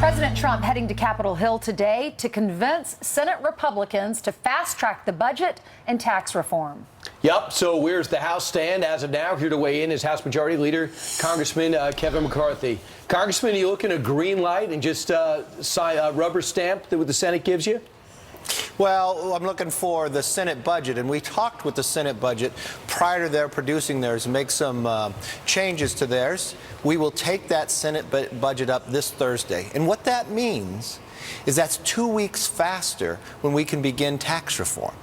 President Trump heading to Capitol Hill today to convince Senate Republicans to fast-track the budget and tax reform. Yep. So where's the House stand as of now? Here to weigh in is House Majority Leader Congressman Kevin McCarthy. Congressman, are you looking at a green light and just sign a rubber stamp that what the Senate gives you? Well, I'm looking for the Senate budget, and we talked with the Senate budget prior to their producing theirs, make some changes to theirs. We will take that Senate budget up this Thursday. And what that means is that's 2 weeks faster when we can begin tax reform.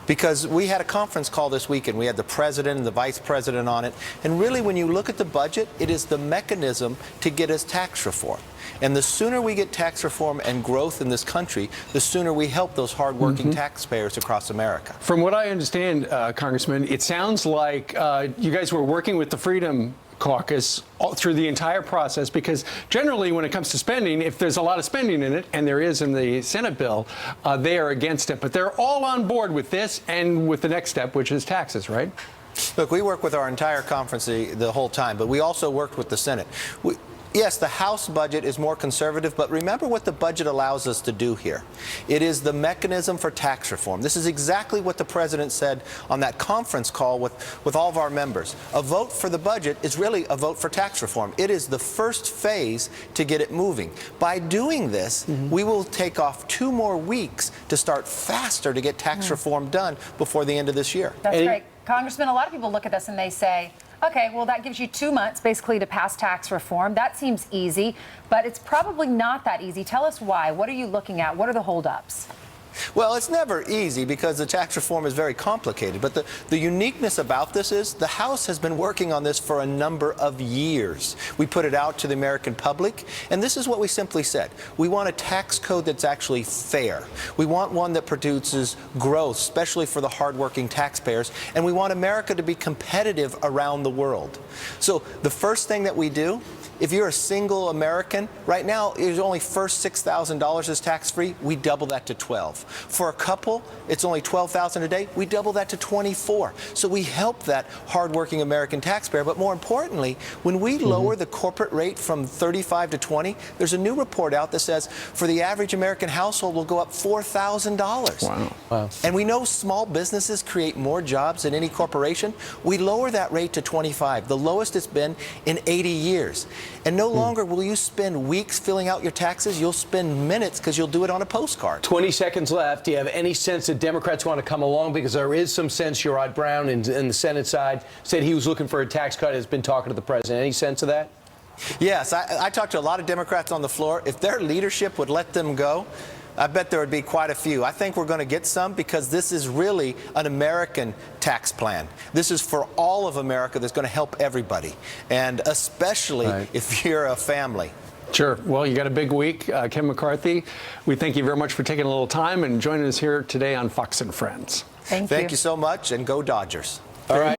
Because we had a conference call this weekend. We had the president and the vice president on it. And really, when you look at the budget, it is the mechanism to get us tax reform. And the sooner we get tax reform and growth in this country, the sooner we help those hardworking taxpayers across America. From what I understand, Congressman, it sounds like you guys were working with the Freedom Caucus all through the entire process, because generally when it comes to spending, if there's a lot of spending in it, and there is in the Senate bill, they are against it. But they're all on board with this and with the next step, which is taxes, right? Look, we work with our entire conference the whole time, but we also worked with the Senate. Yes, the House budget is more conservative, but remember what the budget allows us to do here. It is the mechanism for tax reform. This is exactly what the president said on that conference call with all of our members. A vote for the budget is really a vote for tax reform. It is the first phase to get it moving. By doing this, we will take off 2 more weeks to start faster to get tax reform done before the end of this year. That's great. Congressman, a lot of people look at this and they say, okay, well, that gives you 2 months basically to pass tax reform. That seems easy, but it's probably not that easy. Tell us why. What are you looking at? What are the holdups? Well, it's never easy because the tax reform is very complicated. But the uniqueness about this is the House has been working on this for a number of years. We put it out to the American public, and this is what we simply said. We want a tax code that's actually fair. We want one that produces growth, especially for the hardworking taxpayers, and we want America to be competitive around the world. So the first thing that we do, if you're a single American, right now, it's only first $6,000 is tax-free. We double that to $12,000. For a couple, it's only $12,000 a day. We double that to $24,000. So we help that hardworking American taxpayer. But more importantly, when we lower the corporate rate from 35 to 20, there's a new report out that says for the average American household will go up $4,000. Wow. And we know small businesses create more jobs than any corporation. We lower that rate to 25, the lowest it's been in 80 years. And no longer will you spend weeks filling out your taxes. You'll spend minutes because you'll do it on a postcard. 20 seconds left. Do you have any sense that Democrats want to come along? Because there is some sense Sherrod Brown in the Senate side said he was looking for a tax cut, has been talking to the president. Any sense of that? Yes, I talked to a lot of Democrats on the floor. If their leadership would let them go, I bet there would be quite a few. I think we're going to get some because this is really an American tax plan. This is for all of America that's going to help everybody, and especially if you're a family. Sure. Well, you got a big week. Kevin McCarthy, we thank you very much for taking a little time and joining us here today on Fox and Friends. Thank you so much, and go Dodgers. All right.